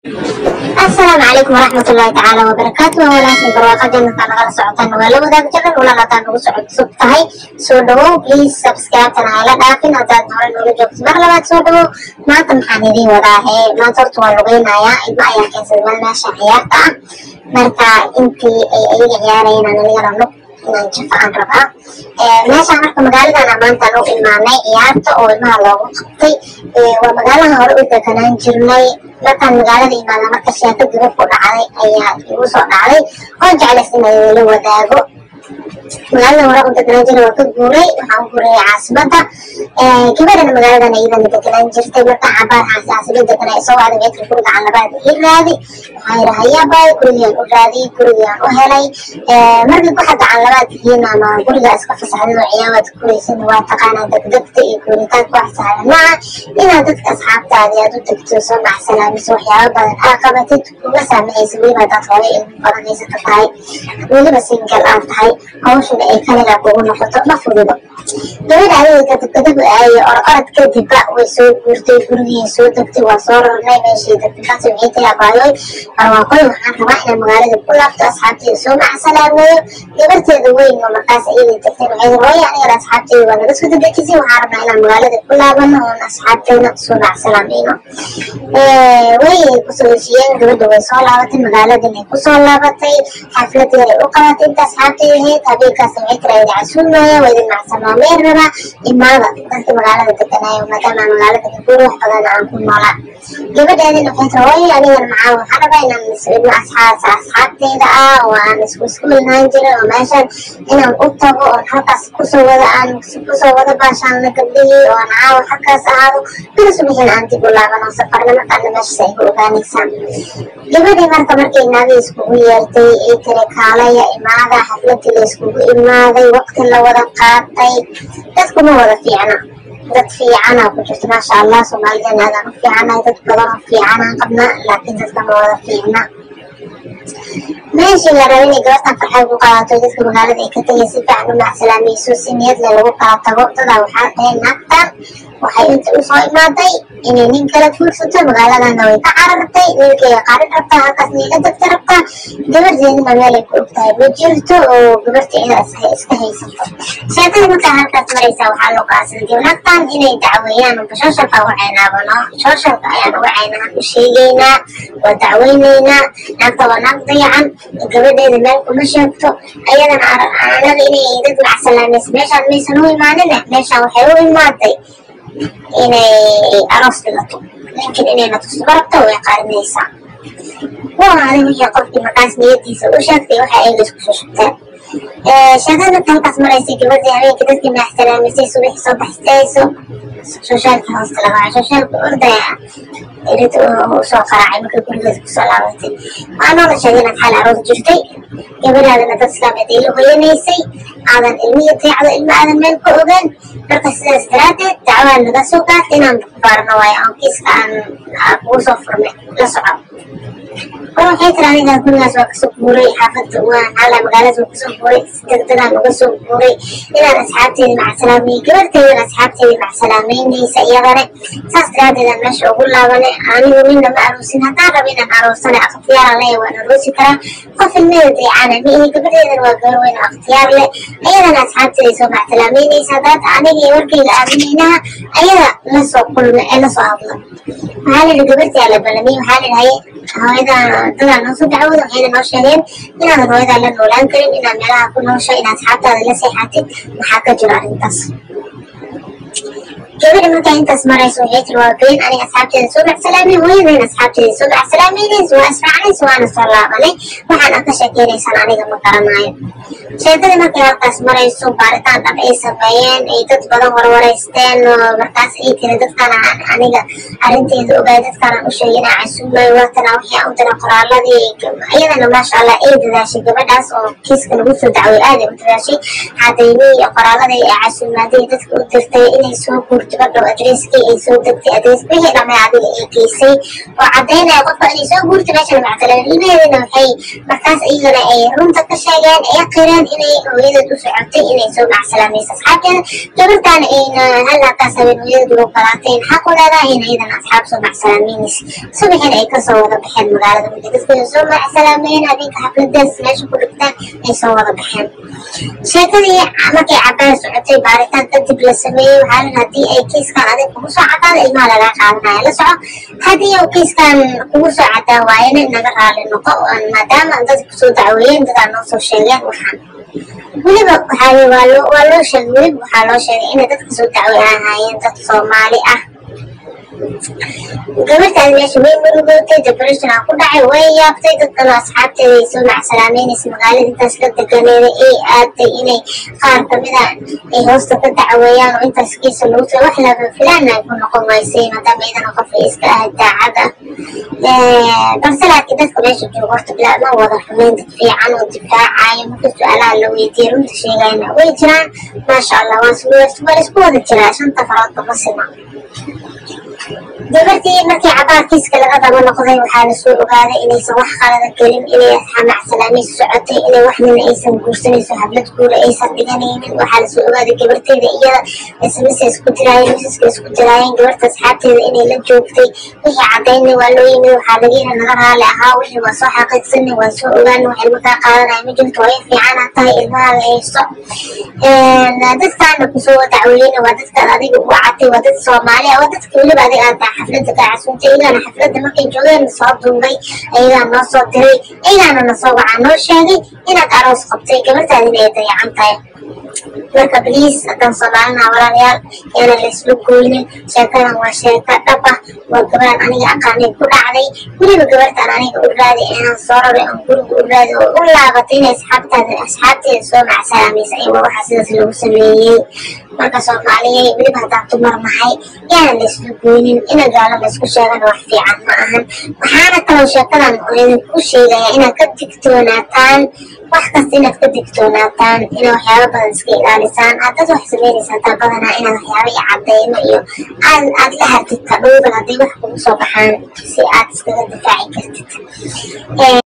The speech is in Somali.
السلام عليكم ورحمة الله تعالى وبركاته. ولكن برواقة جنة أنا غير سعودان ولا وذاك جنة ولا لطان وسعود سبتهاي سودو بليز سبسكرايب تنايلا لكن أزاد نور نور جوكس برلوات سودو ما تمحاني دي وراهي ما ترتوى اللغين آيا إبا آيا كيس المال شعياتا مركا انتي أي عيارين أنا ليرا نوك inaan jafo aan rabaa meesha marka magaalada maanta loo imaanay ciyaarta oo ilmaha loogu qabtay waa magaalada hore u deganaan jirnay markaan magaalada imaana marka sheeko gabadh ku dhacday ayaa igu soo dhacday oo jeclaysan inay la wadaago magaalada hore u deganaan jirnay waa ka guuray waxaan guuray caasimada gabadhana magaaladan iyadana deganaan jirtay marka cabaar caasimada deganaa soo wada meedka guriga aan labaad ii raadi waxaa yidhahayaa bay gurigaan u raadiyey gurigaan u helay markii ku xagga aan labaad yihiin ama guriga iska fasaxdid oo ciyaabaad guraysan waa taqaanaa degdegta iyo guuritaanka wax sahlan maaha inaad dadka asxaabtaadi aad u degto soo macsalaamise waxyaaba badan aa qabatid uga saamixaysa weliba hadaad hore ilmo badan haysata tahay weliba singal aad tahay hawshana ay kaligaa kugu noqoto ma fududo gabadha adiga kadibkadabu aaye orod kadibba way soo guurtay gurigii soo degtay waa soo rarnay meeshii degdekaas waxay tayaabaayoy barwaaqoy waxaan rabaa inaan magaalada ku laabto asxaabteeda soo macsalaameeyo gabarteeda weyn oo markaas iyada degtay waxay hooye aniga asxaabteeda waa naga soo degdejisay waxaan rabnaa inaan magaalada ku laabano oon asxaabteena soo macsalaamayno way kusoo heshiiyeen gabadha way soo laabatay magaaladanay kusoo laabatay xaflad yaray u qabatay inta asxaabteeda ahayd habeenkaas waxay tiraahday casuumaya waa idin macsalaameyn rabaa imaada dadka magaalada deganaayo maadaama magaalada guur wax badan aan ku noolaa gabadheedina waxay tiri hooye anigana macaa waxaan rabaa inaan asxaabteeda ah oo aan isku ilnaan jiray oo meeshan inaan u tago oon halkaas kusoo wada baashaanna gabdhihii oo aan caawa halkaas ahaado bila subaxin aan dib u laabano safarna markaana meeshas ay ku ogaanaysaa gabadhii markay naagii iskugu yeertay ay tiri kaalaya imaada xafladii la iskugu imaaday waqti la wada qaatay dadku ma wada fiicna dad fiicana ku jirto maasha allah soomaalidana aadaan u fiicanahay dad badan oo fiicanaan qabna laakiin dadka ma wada fiicna meeshii la rabay inay gabartan farxad ku qaadato dadka magaalada ay ka tagay si fiican u macsalaamayso si niyad leh lagu kala tago dadaa waxaa dhaheen naagtan waxay inta usoo imaaday inay nin kala guursato magaaladana way ka carartay ninkay qarin rabtaa halkaas niila degta rabtaa gabarteedina meelay ku ogtahay ma jirto oo gabarta iyada iska haysato sheekada markaa halkaas maraysaa waxaa loo go'aansaday naagtan inay dacweeyaan sooshalka uga caynaabano sooshalka ayaan uga caynaan u sheegaynaa waa dacweynaynaa naagta waa naag dayacan gabadheeda meel kuma sheegto ayadana anaga inay dad macsalaamaysa meeshaan maysan u imaanine meeshaan waxay u imaaday inay aroos dhigato laakiin inayna tusto barabto way qarinaysaa waa adig wixii qofkii markaas niyadiisa u sheegtay waxa ay la isku soo sheegteen sheekada marka halkaas maraysay gabadhii habeenkii dadkii macsalaameysay subaxii soo baxistayso soshaalka hoosta lagaa soshaalka ordaya irid usoo qaraacay markay gurigeeda kusoo laabatay waanoo la sheegay inaad xal aroos jirtay gabadhaadana dad islaameed ay la hoyanaysay aadan ilmihii dayacdo ilma aadan meel ka ogaan marka sidaas daraadeed dacwaa naga soo gaartay inaan baarno waayo aan kiiska aan kugu soo furnay la soco waxay tiri aniga gurigaas waa kasoo guuray xaafadda waan hala magaaladaas waa kasoo guuray si degdegaan uga soo guuray inaan asxaabteeda macsalaameeyey gabarteedana asxaabteeda macsalaameynaysa iyadane saas daraadeedaan meesha ugu laabanay anigu nina ma aroosin haddaan rabo inaan aroosana akhtiyaara leh waan aroosi karaa qof ilmeeda dayacana ma ihi gabarteedana waa gabar weyn akhtiyaar leh ayadana asxaabteeda soo macsalaameynaysa haddaad aniga iyo warkayga aaminaynaha ayada lasoo kulma ee lasoo hadlo waxaa layidhi gabartii ala balamiyey waxaa layidhahay hooyada dadaa noo soo dacwooda waxayna noo sheegeen inaadan hooyadaa la noolaan karin inaad meelaha ku noosho inaad asxaabtaada la seexatid maxaa ka jiro arrintaas gabadha markaa intaas marayso waxay tiri waa been aniga asxaabteeda soo macsalaamay hooyadayna asxaabteeda soo macsalaameynaysa waa israacnaysa waana soo laabanay waxaan aad ka sheekeynaysaan aniga ma garanaayo sheekada markay halkaas marayso baaritaan dhab ay sameeyeen ay dad badan warwareysteen oo markaas ay tiri dadkana aniga arrinteeda ogaay dadkana u sheegay inaa casuumayo waatana wixii aan u diray qoraaladii iyadana maasha allah ay dadaashay gabadhaas oo kiiska lagu soo dacway aad ay u dadaashay cadaymihii iyo qoraaladii ay casuumaaday dadka u dirtay inay soo guurto برضو أدريسكي أي سودتي أدريسكي هي لما يعدل أي كيسي وعدينا قفة أني سو قلت ماشي مع كلام إيميل إنه هي مركز إيجنا أي رمضة كشايان أي قيران إني ويدا دوسعتي إني سو مع سلامي أصحابي قبل كان إن هلا كسبين ويدا دو قراتين حقوا لنا إن إذا أصحاب سو مع سلامينيس سو بحين أي كسوة بحين مقالة مدرسكي سو مع سلامين أبيك حفل الدرس ماشي كلكتان أي سوة بحين sheekadii markay cabaan socotay baaritaan kadib la sameeyey waxaa la hadii ay kiiskan adig kugu soo cadaan ilmaha laga qaadanaya la soco hadii uu kiiskan kugu soo cadaan waayana naga raali noqo maadaama dadka kusoo dacweeyeen dadaan noo soo sheegeen waxaan weliba waa loo sheegay weliba waxaa loo sheegay inay dadka soo dacweeyaan ahaayeen dad Soomaali ah gabadhaan meesha way murugootay depression aan ku dhacay way yaabtay dadkan asxaabteeda ay soo macsalaamaynaysa magaalada intaas la deganeeda ay aaday inay qaar kamid ah ay hoosta ka dacweeyaan oo intaas kiisa lagu soo wax laba filaan ay ku noqon waysay maadaama idan qof iska ah daacada balse laakiin dadka meesha jooga horta bilaa ma wada xumeyn dad fiican oo difaacayo marka su'aalaha la weydiiyo runta sheegayna way jiraan maasha allah waa isku wada jiraa shanta farood kama sima gabartii markii cabaarkiiska laga daba noqday waxaa la soo ogaaday inaysan wax qalada gelin inay macsalaameyso socotay inay wax nina aysan guursanayso hablad guura aysan dhiganaynin waxaa la soo ogaaday gabarteeda iyada SMS isku diraayeen misaska isku diraayeen gabarta asxaabteeda inay la joogtay wixii cadaynay waa loo yimid waxaa laga yidhi naga raali ahaa wixii waa soo xaqiiqsanay waa soo ogaanay wax ilmo kaa qaadanaya ma jirto way fiicana tahay ilmaha la haysto dadkaana kusoo dacweeyeyna waa dadkaad adiga ugu cadtay waa dad Soomaali ah waa dadka weliba adiga aad xafladda ka casuuntay iyagana xafladda markay joogeen soo duubay ayagaa noo soo diray ayagaana na soo wacaa noo sheegay inaad aroos qabtay gabartaadina ay dayacan tahay marka please haddaan Soomaalina walaalayaal yaana la isla gooynin sheekadan waa sheeka dhab ah waa gabadhan aniga aqaanay ku dhacday weliba gabartan aniga u raaday inaan soo rabay aan guriga u raaday oo u laabatay inay asxaabteeda soo macsalaameysa ay waa waxa sidaas lagu sameeyey marka Soomaaliyeed weliba haddaan dumar nahay yaana la isla gooynin ina gaalo la isku sheegana wax fiican ma ahan waxaana kaloo sheekadan idinku sheegaya inaad ka digtoonaataan wax kasta inaad ka digtoonaataan inaa waxyaaba badan iska ilaalisaan haddaad wax sameynaysa hataa badanaa inaad waxyaaba iyo cadeymo iyo aad la hartid kadhowdan hadday wax kugu soo baxaan si aad iskaga difaaci kartid